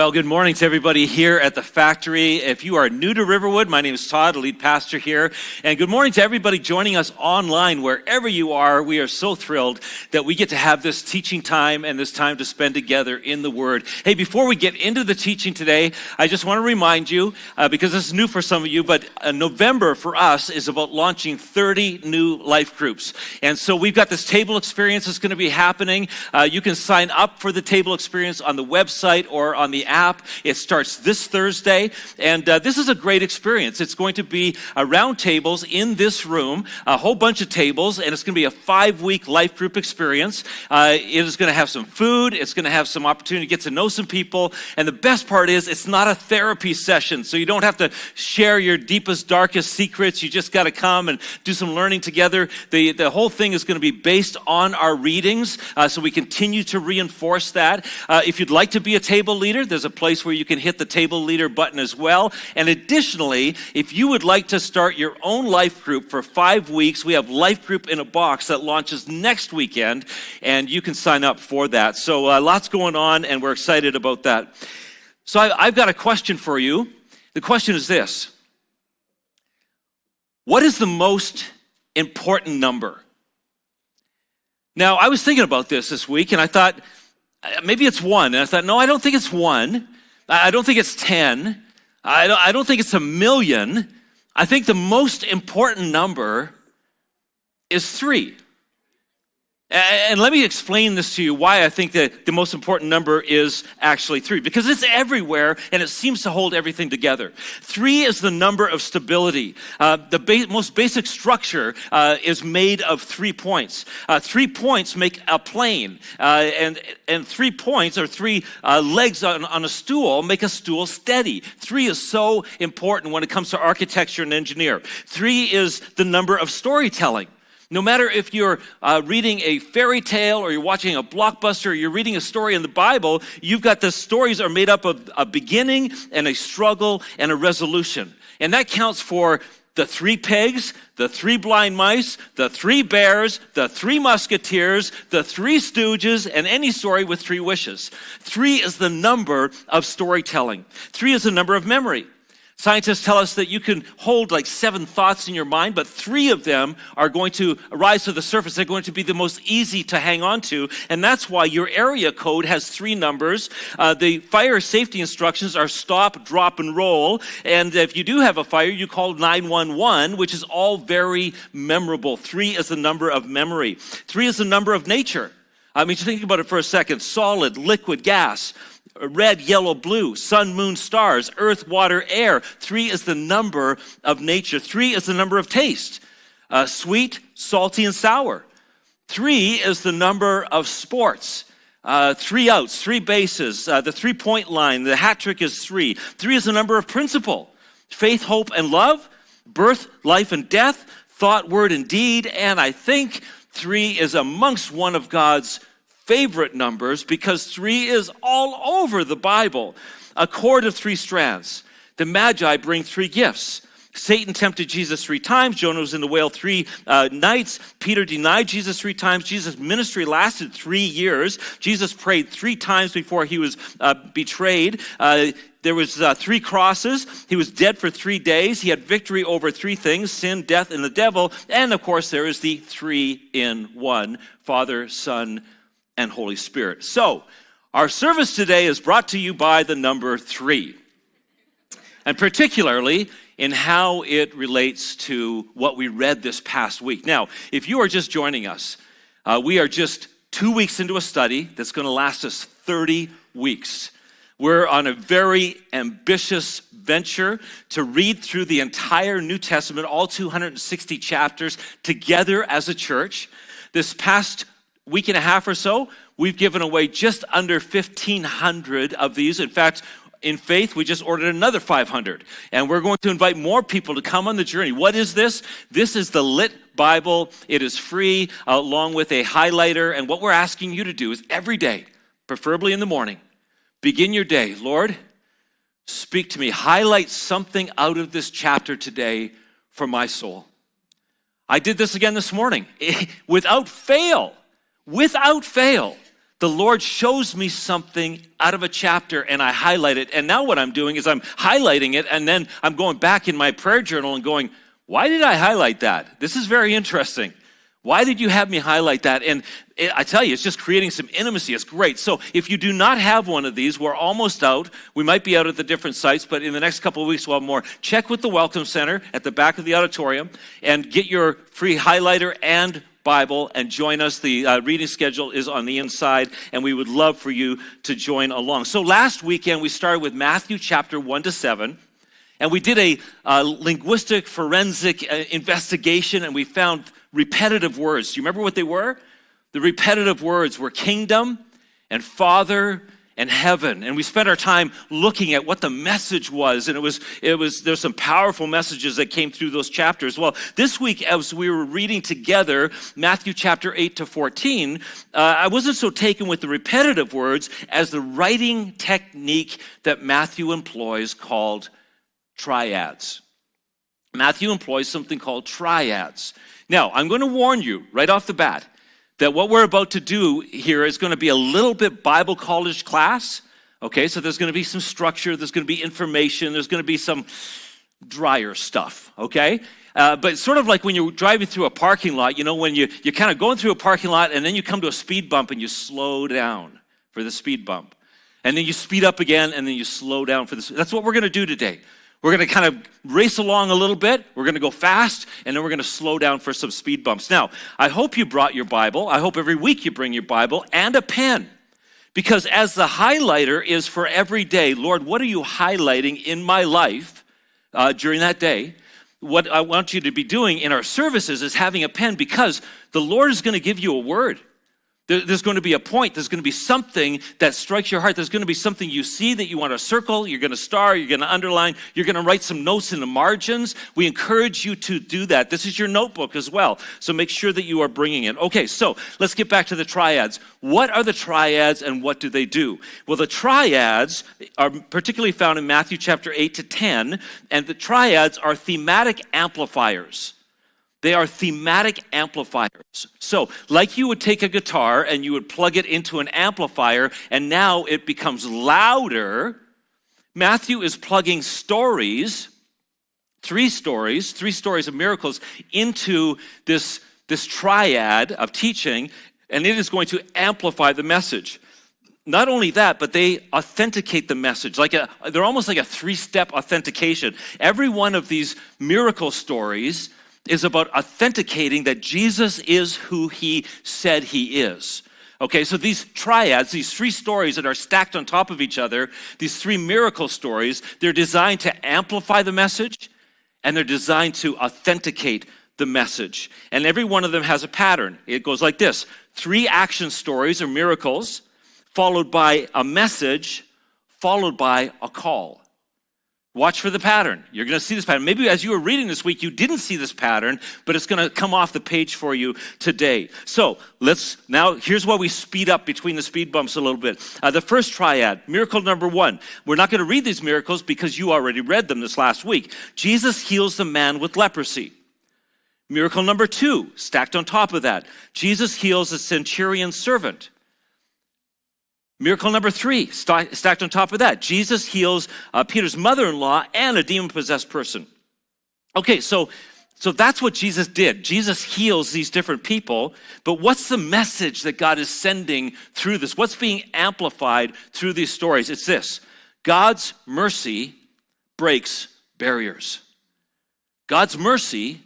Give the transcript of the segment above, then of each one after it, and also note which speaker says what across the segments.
Speaker 1: Well, good morning to everybody here at the factory. If you are new to Riverwood, my name is Todd, lead pastor here. And good morning to everybody joining us online, wherever you are. We are so thrilled that we get to have this teaching time and this time to spend together in the Word. Hey, before we get into the teaching today, I just want to remind you, because this is new for some of you, but November for us is about launching 30 new life groups. And so we've got this table experience that's going to be happening. You can sign up for the table experience on the website or on the app. It starts this Thursday, and this is a great experience. It's going to be round tables in this room, a whole bunch of tables, and it's going to be a 5-week life group experience. It is going to have some food. It's going to have some opportunity to get to know some people, and the best part is it's not a therapy session, so you don't have to share your deepest, darkest secrets. You just got to come and do some learning together. The whole thing is going to be based on our readings, so we continue to reinforce that. If you'd like to be a table leader, there's a place where you can hit the table leader button as well. And additionally, if you would like to start your own life group for 5 weeks, we have Life Group in a Box that launches next weekend, and you can sign up for that. So lots going on, and we're excited about that. So I've got a question for you. The question is this: what is the most important number? Now, I was thinking about this week, and I thought, maybe it's 1. And I thought, no, I don't think it's 1. I don't think it's 10. I don't think it's 1,000,000. I think the most important number is 3. And let me explain this to you, why I think that the most important number is actually 3. Because it's everywhere, and it seems to hold everything together. 3 is the number of stability. The most basic structure is made of 3 points. 3 points make a plane. And 3 points, or 3 legs on a stool, make a stool steady. 3 is so important when it comes to architecture and engineer. 3 is the number of storytelling. No matter if you're reading a fairy tale or you're watching a blockbuster or you're reading a story in the Bible, you've got the stories are made up of a beginning and a struggle and a resolution. And that counts for the 3 pigs, the 3 blind mice, the 3 bears, the 3 musketeers, the 3 stooges, and any story with 3 wishes. 3 is the number of storytelling. 3 is the number of memory. Scientists tell us that you can hold like 7 thoughts in your mind, but 3 of them are going to rise to the surface. They're going to be the most easy to hang on to, and that's why your area code has 3 numbers. The fire safety instructions are stop, drop, and roll, and if you do have a fire, you call 911, which is all very memorable. 3 is the number of memory. 3 is the number of nature. I mean, think about it for a second. Solid, liquid, gas. Red, yellow, blue, sun, moon, stars, earth, water, air. 3 is the number of nature. 3 is the number of taste. Sweet, salty, and sour. 3 is the number of sports. 3 outs, 3 bases, the 3-point line, the hat trick is 3. 3 is the number of principle. Faith, hope, and love. Birth, life, and death. Thought, word, and deed. And I think 3 is amongst one of God's favorite numbers, because 3 is all over the Bible. A cord of 3 strands. The Magi bring 3 gifts. Satan tempted Jesus 3 times. Jonah was in the whale 3 nights. Peter denied Jesus 3 times. Jesus' ministry lasted 3 years. Jesus prayed 3 times before he was betrayed. There was 3 crosses. He was dead for 3 days. He had victory over 3 things: sin, death, and the devil. And of course, there is the 3 in 1, Father, Son, and Holy Spirit. So, our service today is brought to you by the number 3, and particularly in how it relates to what we read this past week. Now, if you are just joining us, we are just 2 weeks into a study that's going to last us 30 weeks. We're on a very ambitious venture to read through the entire New Testament, all 260 chapters, together as a church. This past week and a half or so, we've given away just under 1,500 of these. In fact, in faith, we just ordered another 500. And we're going to invite more people to come on the journey. What is this? This is the Lit Bible. It is free, along with a highlighter. And what we're asking you to do is every day, preferably in the morning, begin your day. Lord, speak to me. Highlight something out of this chapter today for my soul. I did this again this morning. Without fail, the Lord shows me something out of a chapter and I highlight it. And now what I'm doing is I'm highlighting it and then I'm going back in my prayer journal and going, why did I highlight that? This is very interesting. Why did you have me highlight that? And I tell you, it's just creating some intimacy. It's great. So if you do not have one of these, we're almost out. We might be out at the different sites, but in the next couple of weeks we'll have more. Check with the Welcome Center at the back of the auditorium and get your free highlighter and Bible and join us. The reading schedule is on the inside, and we would love for you to join along. So last weekend, we started with Matthew chapter 1 to 7, and we did a linguistic forensic investigation, and we found repetitive words. Do you remember what they were? The repetitive words were kingdom and father and heaven. And we spent our time looking at what the message was. And there's some powerful messages that came through those chapters. Well, this week, as we were reading together, Matthew chapter 8 to 14, I wasn't so taken with the repetitive words as the writing technique that Matthew employs called triads. Matthew employs something called triads. Now, I'm going to warn you right off the bat that what we're about to do here is going to be a little bit Bible college class. Okay, so there's going to be some structure, there's going to be information, there's going to be some drier stuff, okay? But sort of like when you're driving through a parking lot, you know, when you're kind of going through a parking lot and then you come to a speed bump and you slow down for the speed bump. And then you speed up again and then you slow down for this. That's what we're going to do today. We're going to kind of race along a little bit. We're going to go fast, and then we're going to slow down for some speed bumps. Now, I hope you brought your Bible. I hope every week you bring your Bible and a pen. Because as the highlighter is for every day, Lord, what are you highlighting in my life during that day? What I want you to be doing in our services is having a pen, because the Lord is going to give you a word. There's going to be a point. There's going to be something that strikes your heart. There's going to be something you see that you want to circle. You're going to star. You're going to underline. You're going to write some notes in the margins. We encourage you to do that. This is your notebook as well. So make sure that you are bringing it. Okay, so let's get back to the triads. What are the triads and what do they do? Well, the triads are particularly found in Matthew chapter 8 to 10. And the triads are thematic amplifiers. They are thematic amplifiers. So, like you would take a guitar and you would plug it into an amplifier and now it becomes louder, Matthew is plugging stories, three stories of miracles into this triad of teaching, and it is going to amplify the message. Not only that, but they authenticate the message. They're almost like a three-step authentication. Every one of these miracle stories is about authenticating that Jesus is who he said he is. Okay, so these triads, these three stories that are stacked on top of each other, these three miracle stories, they're designed to amplify the message and they're designed to authenticate the message. And every one of them has a pattern. It goes like this: 3 action stories or miracles, followed by a message, followed by a call. Watch for the pattern. You're going to see this pattern. Maybe as you were reading this week, you didn't see this pattern, but it's going to come off the page for you today. So here's why we speed up between the speed bumps a little bit. The first triad, miracle number 1. We're not going to read these miracles because you already read them this last week. Jesus heals the man with leprosy. Miracle number 2, stacked on top of that. Jesus heals a centurion servant. Miracle number 3, stacked on top of that. Jesus heals Peter's mother-in-law and a demon-possessed person. Okay, so that's what Jesus did. Jesus heals these different people, but what's the message that God is sending through this? What's being amplified through these stories? It's this: God's mercy breaks barriers. God's mercy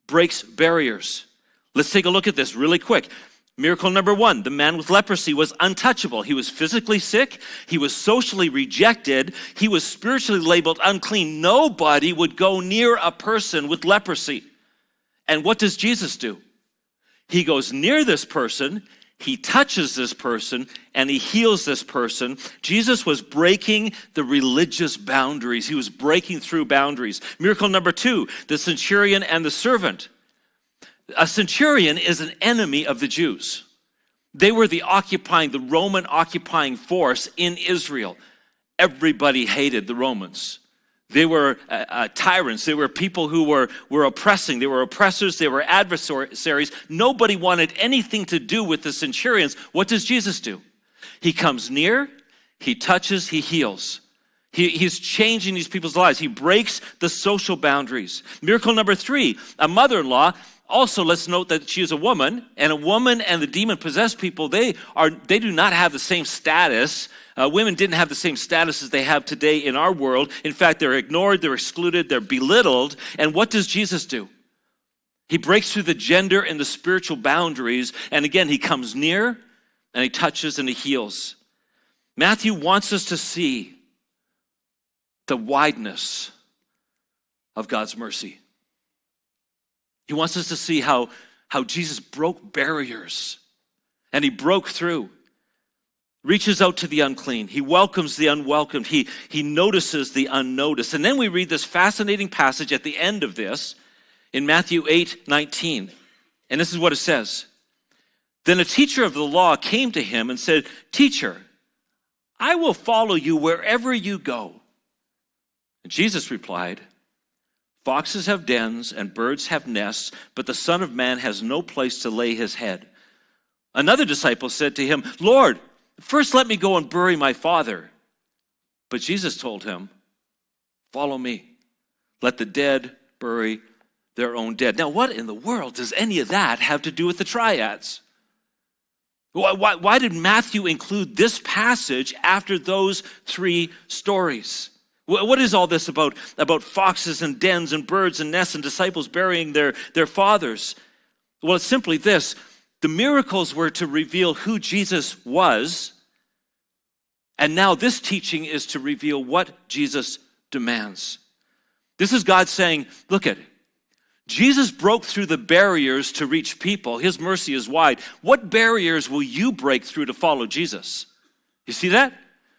Speaker 1: breaks barriers. Let's take a look at this really quick. Miracle number 1, the man with leprosy was untouchable. He was physically sick. He was socially rejected. He was spiritually labeled unclean. Nobody would go near a person with leprosy. And what does Jesus do? He goes near this person, he touches this person, and he heals this person. Jesus was breaking the religious boundaries. He was breaking through boundaries. Miracle number 2, the centurion and the servant. A centurion is an enemy of the Jews. They were the Roman occupying force in Israel. Everybody hated the Romans. They were tyrants. They were people who were oppressing. They were oppressors. They were adversaries. Nobody wanted anything to do with the centurions. What does Jesus do? He comes near, he touches, he heals. He's changing these people's lives. He breaks the social boundaries. Miracle number 3, a mother-in-law. Also, let's note that she is a woman and the demon-possessed people, they do not have the same status. Women didn't have the same status as they have today in our world. In fact, they're ignored, they're excluded, they're belittled. And what does Jesus do? He breaks through the gender and the spiritual boundaries. And again, he comes near and he touches and he heals. Matthew wants us to see the wideness of God's mercy. He wants us to see how Jesus broke barriers and he broke through, reaches out to the unclean. He welcomes the unwelcomed. He notices the unnoticed. And then we read this fascinating passage at the end of this in Matthew 8:19. And this is what it says. Then a teacher of the law came to him and said, "Teacher, I will follow you wherever you go." And Jesus replied, "Foxes have dens and birds have nests, but the Son of Man has no place to lay his head." Another disciple said to him, "Lord, first let me go and bury my father." But Jesus told him, "Follow me. Let the dead bury their own dead." Now, what in the world does any of that have to do with the triads? Why did Matthew include this passage after those 3 stories? What is all this about foxes and dens and birds and nests and disciples burying their fathers? Well, it's simply this. The miracles were to reveal who Jesus was, and now this teaching is to reveal what Jesus demands. This is God saying, look at it. Jesus broke through the barriers to reach people. His mercy is wide. What barriers will you break through to follow Jesus? You see that?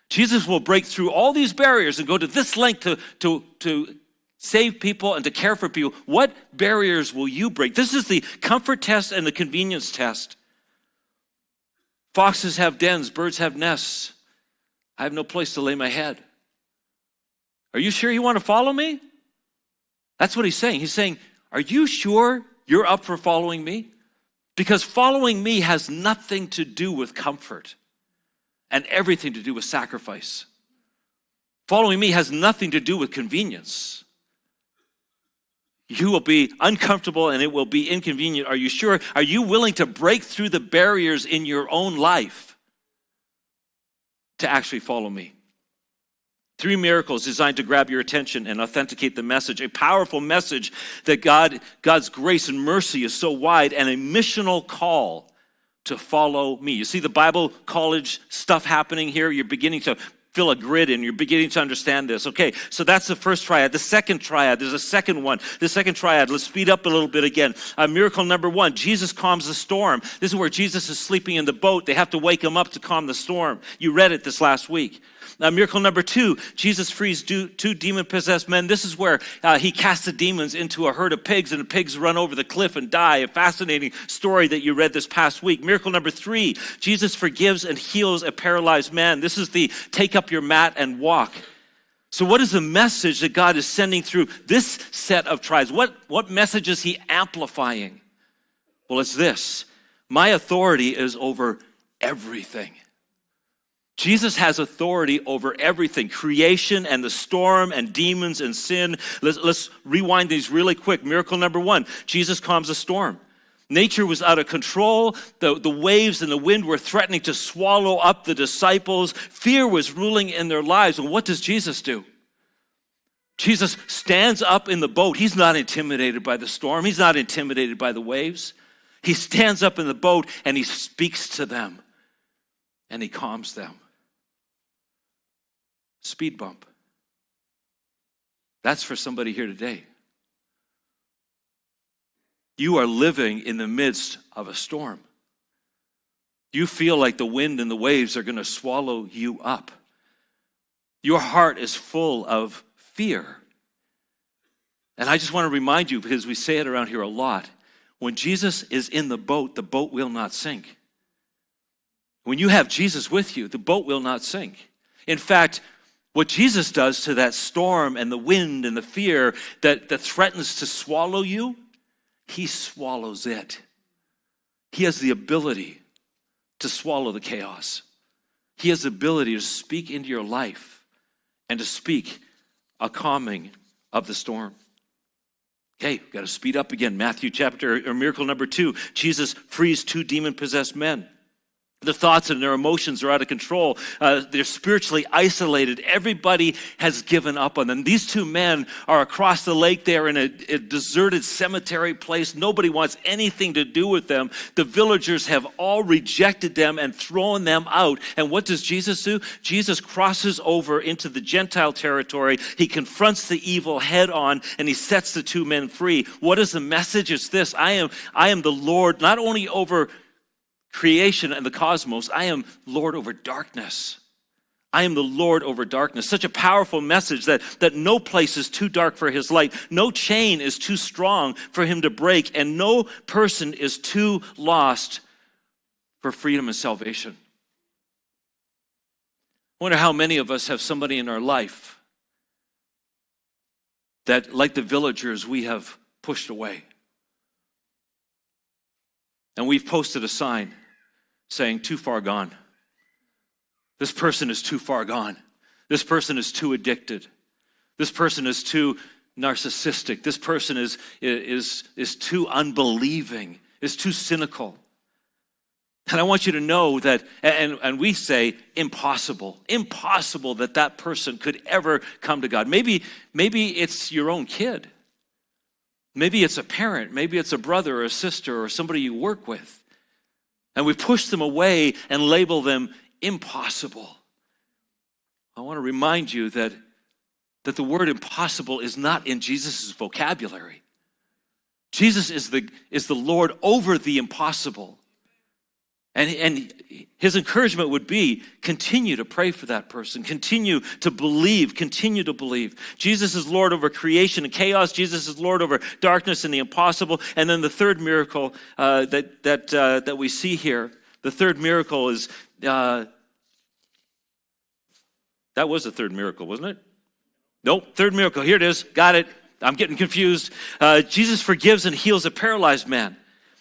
Speaker 1: Jesus will break through all these barriers and go to this length to save people and to care for people. What barriers will you break? This is the comfort test and the convenience test. Foxes have dens, birds have nests. I have no place to lay my head. Are you sure you want to follow me? That's what he's saying. He's saying, are you sure you're up for following me? Because following me has nothing to do with comfort and everything to do with sacrifice. Following me has nothing to do with convenience. You will be uncomfortable and it will be inconvenient. Are you sure? Are you willing to break through the barriers in your own life to actually follow me? 3 miracles designed to grab your attention and authenticate the message. A powerful message that God's grace and mercy is so wide, and a missional call to follow me. You see the Bible college stuff happening here? You're beginning to fill a grid and you're beginning to understand this. Okay, so that's the first triad. The second triad, there's a second one. The second triad, let's speed up a little bit again. Miracle number 1, Jesus calms the storm. This is where Jesus is sleeping in the boat. They have to wake him up to calm the storm. You read it this last week. Miracle number 2, Jesus frees 2 demon-possessed men. This is where he casts the demons into a herd of pigs, and the pigs run over the cliff and die. A fascinating story that you read this past week. Miracle number 3, Jesus forgives and heals a paralyzed man. This is the take up your mat and walk. So what is the message that God is sending through this set of triads? What message is he amplifying? Well, it's this. My authority is over everything. Jesus has authority over everything, creation and the storm and demons and sin. Let's rewind these really quick. Miracle number 1, Jesus calms a storm. Nature was out of control. The waves and the wind were threatening to swallow up the disciples. Fear was ruling in their lives. And what does Jesus do? Jesus stands up in the boat. He's not intimidated by the storm. He's not intimidated by the waves. He stands up in the boat and he speaks to them and he calms them. Speed bump. That's for somebody here today. You are living in the midst of a storm. You feel like the wind and the waves are going to swallow you up. Your heart is full of fear. And I just want to remind you, because we say it around here a lot, when Jesus is in the boat will not sink. When you have Jesus with you, the boat will not sink. In fact, what Jesus does to that storm and the wind and the fear that threatens to swallow you, he swallows it. He has the ability to swallow the chaos. He has the ability to speak into your life and to speak a calming of the storm. Okay, got to speed up again. Miracle number 2. Jesus frees 2 demon-possessed men. Their thoughts and their emotions are out of control. They're spiritually isolated. Everybody has given up on them. These 2 men are across the lake there in a deserted cemetery place. Nobody wants anything to do with them. The villagers have all rejected them and thrown them out. And what does Jesus do? Jesus crosses over into the Gentile territory. He confronts the evil head on, and he sets the 2 men free. What is the message? It's this: I am the Lord, not only over creation and the cosmos, I am Lord over darkness. I am the Lord over darkness. Such a powerful message that no place is too dark for his light. No chain is too strong for him to break. And no person is too lost for freedom and salvation. I wonder how many of us have somebody in our life that, like the villagers, we have pushed away. And we've posted a sign saying, "Too far gone." This person is too far gone. This person is too addicted. This person is too narcissistic. This person is too unbelieving, is too cynical. And I want you to know that, and we say impossible that person could ever come to God. Maybe it's your own kid. Maybe it's a parent, maybe it's a brother or a sister or somebody you work with. And we push them away and label them impossible. I want to remind you that the word impossible is not in Jesus' vocabulary. Jesus is the Lord over the impossible. And his encouragement would be, continue to pray for that person. Continue to believe. Jesus is Lord over creation and chaos. Jesus is Lord over darkness and the impossible. And then the third miracle that we see here, the third miracle is, that was the third miracle, wasn't it? Nope, third miracle. Here it is. Got it. I'm getting confused. Jesus forgives and heals a paralyzed man.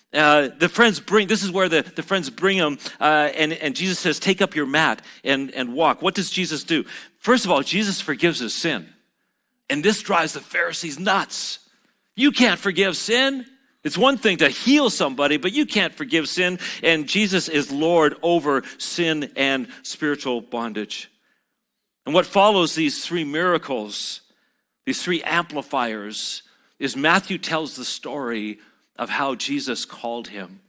Speaker 1: This is where the friends bring him, and Jesus says, "Take up your mat and walk." What does Jesus do? First of all, Jesus forgives his sin. And this drives the Pharisees nuts. You can't forgive sin. It's one thing to heal somebody, but you can't forgive sin. And Jesus is Lord over sin and spiritual bondage. And what follows these 3 miracles, these 3 amplifiers, is Matthew tells the story of how Jesus called him.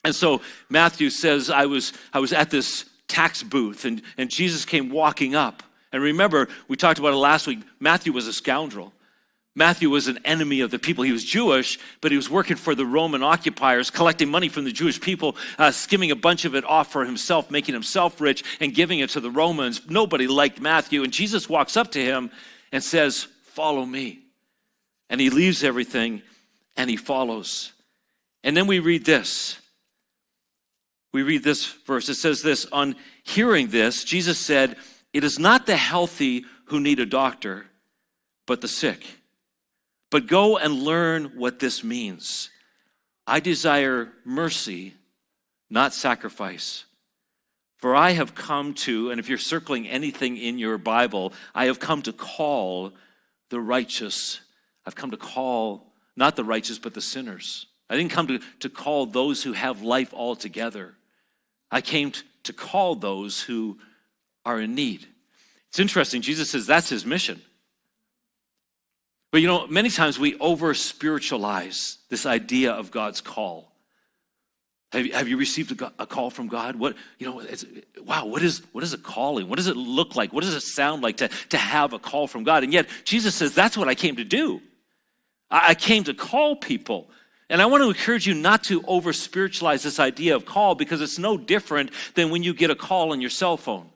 Speaker 1: And so Matthew says, I was at this tax booth and Jesus came walking up. And remember, we talked about it last week, Matthew was a scoundrel. Matthew was an enemy of the people. He was Jewish, but he was working for the Roman occupiers, collecting money from the Jewish people, skimming a bunch of it off for himself, making himself rich and giving it to the Romans. Nobody liked Matthew. And Jesus walks up to him and says, "Follow me." And he leaves everything and he follows. And then we read this. We read this verse. It says this: on hearing this, Jesus said, "It is not the healthy who need a doctor, but the sick. But go and learn what this means. I desire mercy, not sacrifice. For I have come to," and if you're circling anything in your Bible, "I have come to call the righteous." I've come to call not the righteous, but the sinners. I didn't come to call those who have life altogether. I came to call those who are in need. It's interesting. Jesus says that's his mission. But many times we over-spiritualize this idea of God's call. Have you received a call from God? Wow, what is a calling? What does it look like? What does it sound like to have a call from God? And yet Jesus says that's what I came to do. I came to call people. And I want to encourage you not to over-spiritualize this idea of call, because it's no different than when you get a call on your cell phone.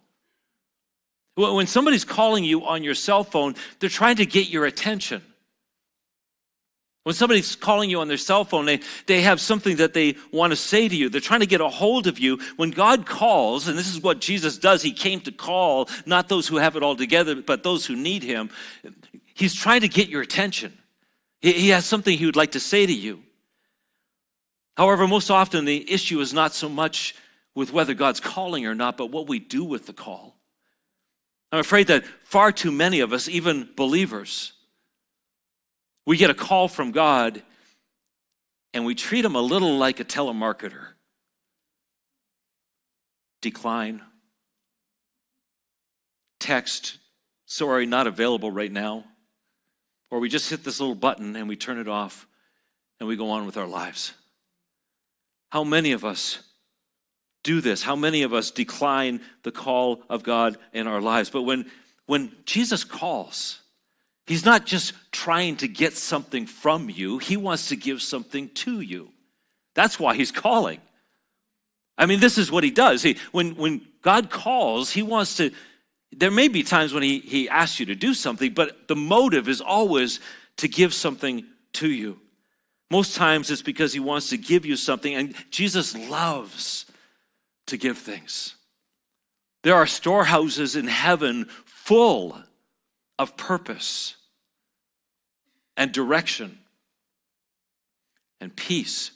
Speaker 1: When somebody's calling you on your cell phone, they're trying to get your attention. When somebody's calling you on their cell phone, they have something that they want to say to you. They're trying to get a hold of you. When God calls, and this is what Jesus does, he came to call not those who have it all together, but those who need him. He's trying to get your attention. He has something he would like to say to you. However, most often the issue is not so much with whether God's calling or not, but what we do with the call. I'm afraid that far too many of us, even believers, we get a call from God and we treat him a little like a telemarketer. Decline. Text, sorry, not available right now. Or we just hit this little button and we turn it off and we go on with our lives. How many of us do this? How many of us decline the call of God in our lives? But when Jesus calls, he's not just trying to get something from you. He wants to give something to you. That's why he's calling. I mean, this is what he does. When God calls, he wants to, there may be times when he asks you to do something, but the motive is always to give something to you. Most times it's because he wants to give you something, and Jesus loves to give things. There are storehouses in heaven full of purpose and direction and peace.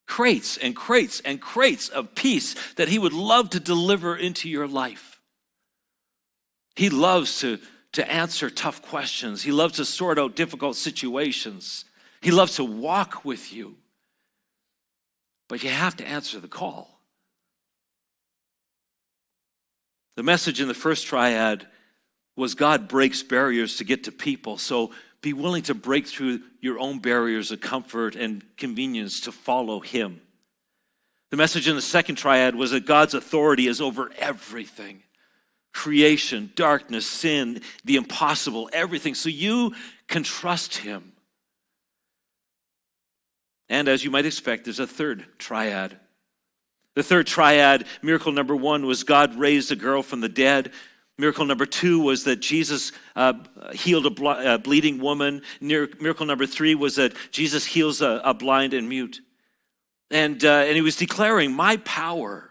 Speaker 1: Crates and crates and crates of peace that he would love to deliver into your life. He loves to answer tough questions. He loves to sort out difficult situations. He loves to walk with you. But you have to answer the call. The message in the first triad was God breaks barriers to get to people. So be willing to break through your own barriers of comfort and convenience to follow him. The message in the second triad was that God's authority is over everything. Creation, darkness, sin, the impossible, everything. So you can trust him. And as you might expect, there's a third triad. The third triad, miracle number 1, was God raised a girl from the dead. Miracle number 2 was that Jesus healed a bleeding woman. Miracle number 3 was that Jesus heals a blind and mute. And he was declaring, my power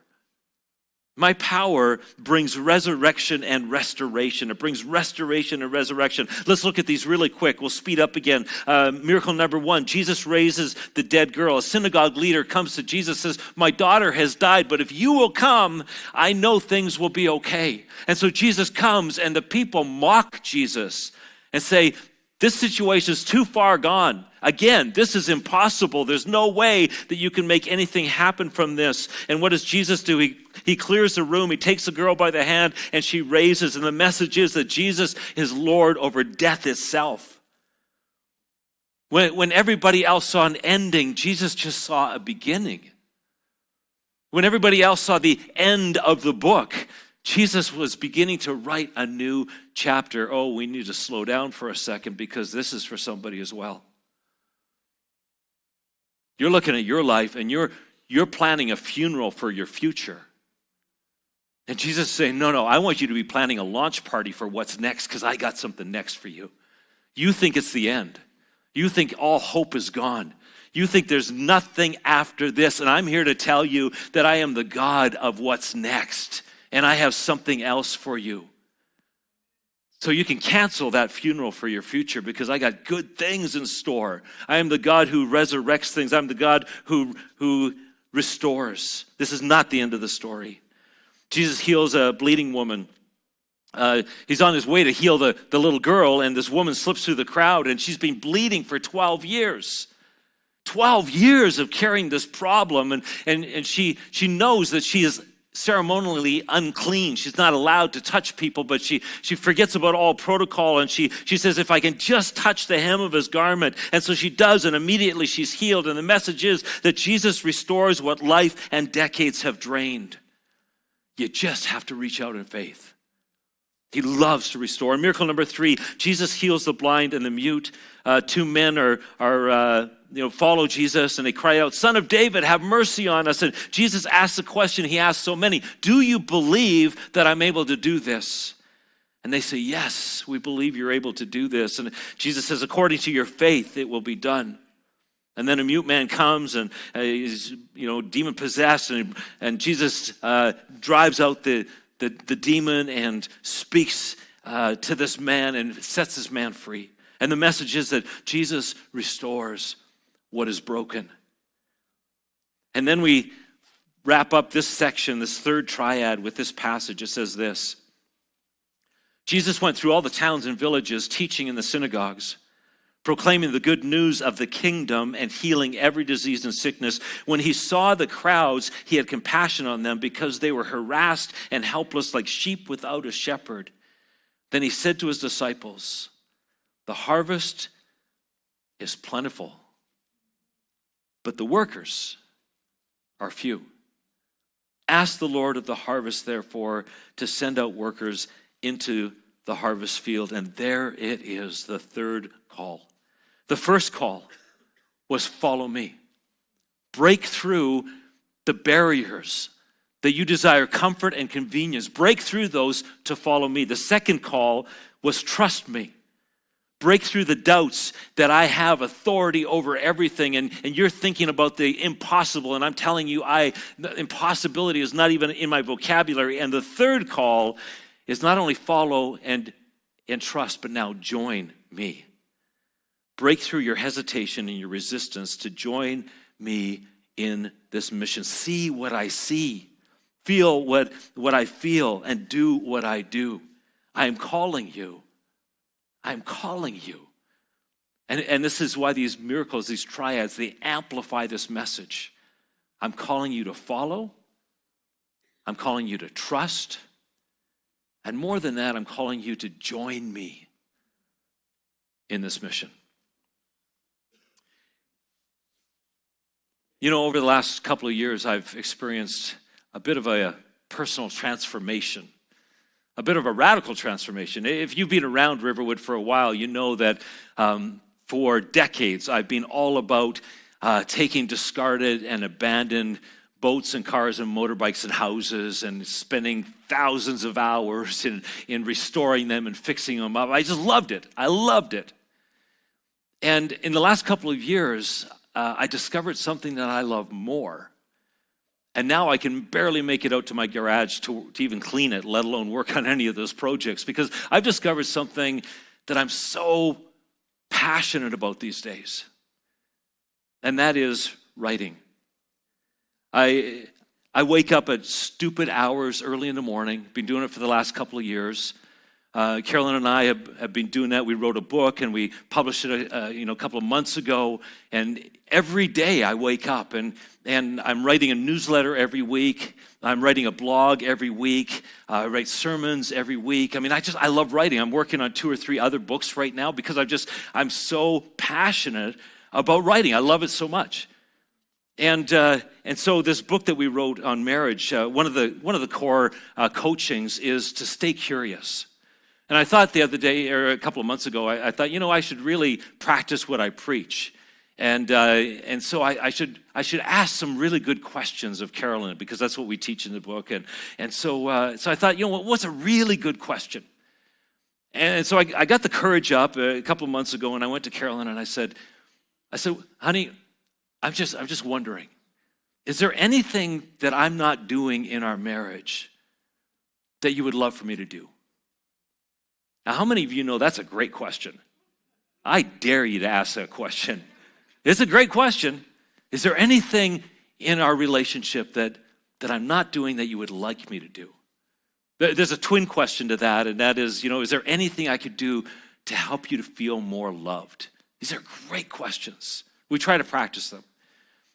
Speaker 1: brings resurrection and restoration. It brings restoration and resurrection. Let's look at these really quick. We'll speed up again. Miracle number 1, Jesus raises the dead girl. A synagogue leader comes to Jesus and says, my daughter has died, but if you will come, I know things will be okay. And so Jesus comes and the people mock Jesus and say, this situation is too far gone. Again, this is impossible. There's no way that you can make anything happen from this. And what does Jesus do? He clears the room. He takes the girl by the hand and she raises. And the message is that Jesus is Lord over death itself. When everybody else saw an ending, Jesus just saw a beginning. When everybody else saw the end of the book, Jesus was beginning to write a new chapter. Oh, we need to slow down for a second because this is for somebody as well. You're looking at your life and you're planning a funeral for your future. And Jesus is saying, no, I want you to be planning a launch party for what's next because I got something next for you. You think it's the end. You think all hope is gone. You think there's nothing after this. And I'm here to tell you that I am the God of what's next. And I have something else for you. So you can cancel that funeral for your future because I got good things in store. I am the God who resurrects things. I'm the God who restores. This is not the end of the story. Jesus heals a bleeding woman. He's on his way to heal the little girl, and this woman slips through the crowd, and she's been bleeding for 12 years. 12 years of carrying this problem, and she knows that she is ceremonially unclean. She's not allowed to touch people, but she forgets about all protocol, and she says, if I can just touch the hem of his garment. And so she does, and immediately she's healed. And the message is that Jesus restores what life and decades have drained. You just have to reach out in faith. He loves to restore. Miracle number 3, Jesus heals the blind and the mute. 2 men follow Jesus and they cry out, Son of David, have mercy on us. And Jesus asks the question he asked so many, do you believe that I'm able to do this? And they say, yes, we believe you're able to do this. And Jesus says, according to your faith, it will be done. And then a mute man comes and he's demon possessed, and Jesus drives out the demon and speaks to this man and sets this man free. And the message is that Jesus restores what is broken. And then we wrap up this section, this third triad, with this passage. It says this: Jesus went through all the towns and villages, teaching in the synagogues, proclaiming the good news of the kingdom and healing every disease and sickness. When he saw the crowds, he had compassion on them because they were harassed and helpless like sheep without a shepherd. Then he said to his disciples, "The harvest is plentiful, but the workers are few. Ask the Lord of the harvest, therefore, to send out workers into the harvest field." And there it is, the third call. The first call was follow me. Break through the barriers that you desire, comfort and convenience. Break through those to follow me. The second call was trust me. Break through the doubts that I have authority over everything, and you're thinking about the impossible, and I'm telling you, the impossibility is not even in my vocabulary. And the third call is not only follow and trust, but now join me. Break through your hesitation and your resistance to join me in this mission. See what I see. Feel what I feel, and do what I do. I am calling you. I am calling you. And this is why these miracles, these triads, they amplify this message. I'm calling you to follow. I'm calling you to trust. And more than that, I'm calling you to join me in this mission. You know, over the last couple of years, I've experienced a bit of a personal transformation, a bit of a radical transformation. If you've been around Riverwood for a while, you know that for decades, I've been all about taking discarded and abandoned boats and cars and motorbikes and houses and spending thousands of hours in restoring them and fixing them up. I just loved it. I loved it. And in the last couple of years, I discovered something that I love more. And now I can barely make it out to my garage to even clean it, let alone work on any of those projects, because I've discovered something that I'm so passionate about these days. And that is writing. I wake up at stupid hours early in the morning, been doing it for the last couple of years. Carolyn and I have been doing that. We wrote a book and we published it a couple of months ago. And every day I wake up and I'm writing a newsletter every week. I'm writing a blog every week. I write sermons every week. I mean, I love writing. I'm working on 2 or 3 other books right now because I'm so passionate about writing. I love it so much. And so this book that we wrote on marriage, one of the core coachings is to stay curious. And I thought the other day, or a couple of months ago, I thought, I should really practice what I preach. And so I should ask some really good questions of Carolyn, because that's what we teach in the book. And so I thought, what's a really good question? And so I got the courage up a couple of months ago, and I went to Carolyn and I said, honey, I'm just wondering, is there anything that I'm not doing in our marriage that you would love for me to do? Now, how many of you know that's a great question? I dare you to ask that question. It's a great question. Is there anything in our relationship that I'm not doing that you would like me to do? There's a twin question to that, and that is, is there anything I could do to help you to feel more loved? These are great questions. We try to practice them.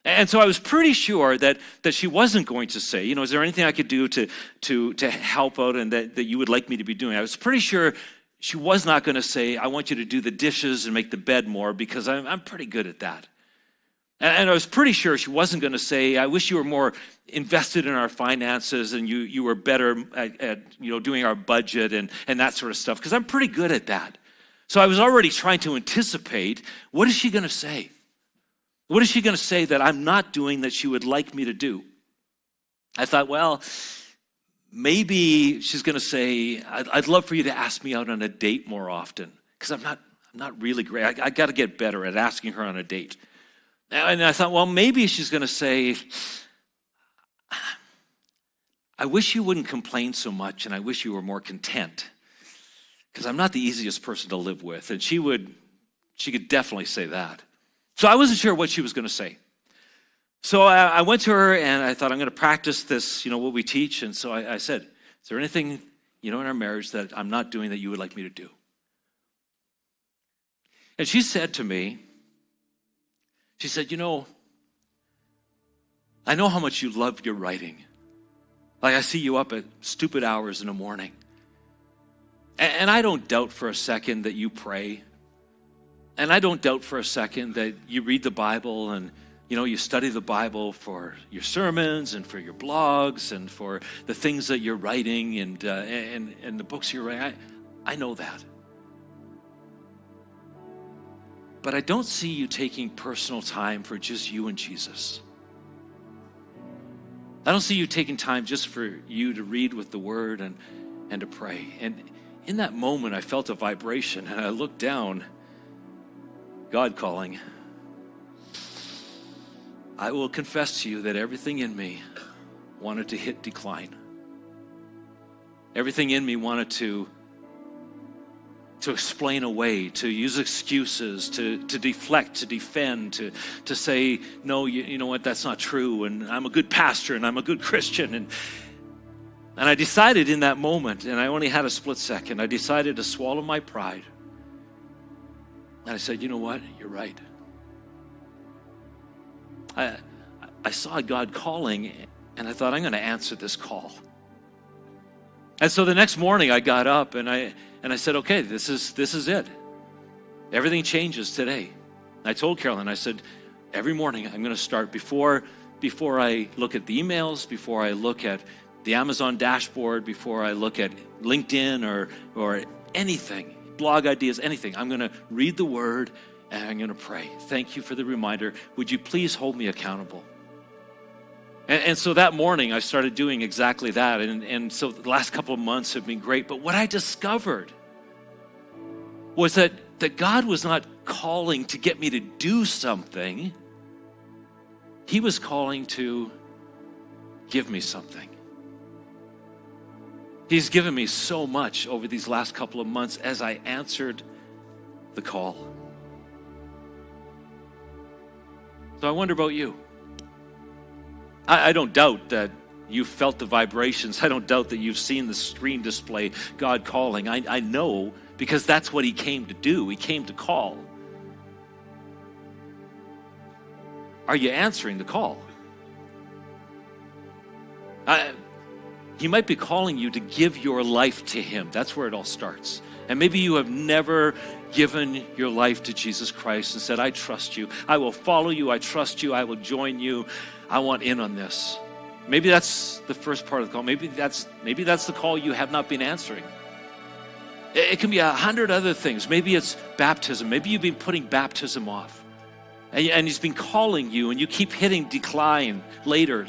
Speaker 1: And so I was pretty sure that she wasn't going to say, is there anything I could do to help out and that you would like me to be doing? I was pretty sure she was not going to say, I want you to do the dishes and make the bed more, because I'm pretty good at that. And I was pretty sure she wasn't going to say, I wish you were more invested in our finances and you were better at doing our budget and that sort of stuff, because I'm pretty good at that. So I was already trying to anticipate, what is she going to say? What is she going to say that I'm not doing that she would like me to do? I thought, well, maybe she's going to say, I'd love for you to ask me out on a date more often, because I'm not really great. I got to get better at asking her on a date. And I thought, well, maybe she's going to say, I wish you wouldn't complain so much, and I wish you were more content, because I'm not the easiest person to live with. And she could definitely say that. So I wasn't sure what she was going to say. So I went to her and I thought, I'm going to practice this, what we teach. And so I said, is there anything, in our marriage that I'm not doing that you would like me to do? And she said to me, she said, I know how much you love your writing. Like I see you up at stupid hours in the morning. And I don't doubt for a second that you pray. And I don't doubt for a second that you read the Bible and, you study the Bible for your sermons and for your blogs and for the things that you're writing and the books you're writing. I know that. But I don't see you taking personal time for just you and Jesus. I don't see you taking time just for you to read with the Word and to pray. And in that moment, I felt a vibration, and I looked down, God calling. I will confess to you that everything in me wanted to hit decline. Everything in me wanted to explain away, to use excuses, to deflect, to defend, to say, no, you know what, that's not true, and I'm a good pastor, and I'm a good Christian. And I decided in that moment, and I only had a split second, I decided to swallow my pride. And I said, you know what, you're right. I saw God calling, and I thought, I'm going to answer this call. And so the next morning I got up and I said, okay, this is it. Everything changes today. I told Carolyn, I said, every morning I'm going to start before I look at the emails, before I look at the Amazon dashboard, before I look at LinkedIn or anything, blog ideas, anything. I'm going to read the Word and I'm going to pray. Thank you for the reminder. Would you please hold me accountable? And so that morning, I started doing exactly that. And so the last couple of months have been great. But what I discovered was that God was not calling to get me to do something. He was calling to give me something. He's given me so much over these last couple of months as I answered the call. So I wonder about you. I don't doubt that you've felt the vibrations. I don't doubt that you've seen the screen display God calling. I know because that's what he came to do. He came to call. Are you answering the call? He might be calling you to give your life to him. That's where it all starts. And maybe you have never given your life to Jesus Christ and said, I trust you. I will follow you. I trust you. I will join you. I want in on this. Maybe that's the first part of the call. Maybe that's the call you have not been answering. It can be 100 other things. Maybe it's baptism. Maybe you've been putting baptism off. And he's been calling you and you keep hitting decline later.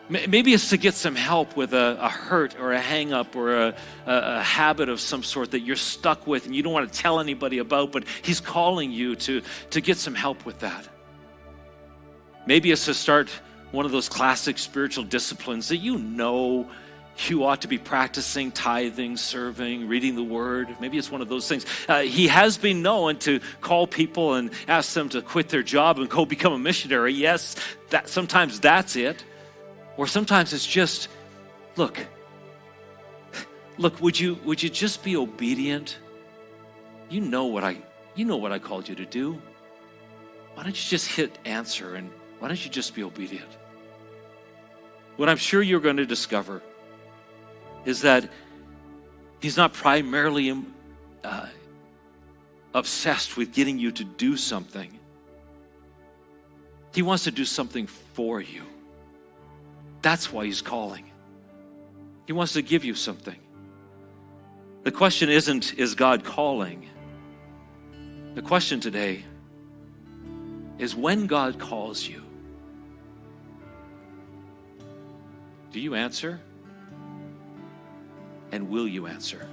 Speaker 1: Maybe it's to get some help with a hurt or a hang-up or a habit of some sort that you're stuck with and you don't want to tell anybody about, but he's calling you to get some help with that. Maybe it's to start one of those classic spiritual disciplines that you ought to be practicing: tithing, serving, reading the Word. Maybe it's one of those things. He has been known to call people and ask them to quit their job and go become a missionary. Yes, sometimes that's it. Or sometimes it's just, look, would you just be obedient? You know what I called you to do. Why don't you just hit answer and why don't you just be obedient? What I'm sure you're going to discover is that he's not primarily obsessed with getting you to do something. He wants to do something for you. That's why he's calling. He wants to give you something. The question isn't, is God calling? The question today is, when God calls you, do you answer? And will you answer?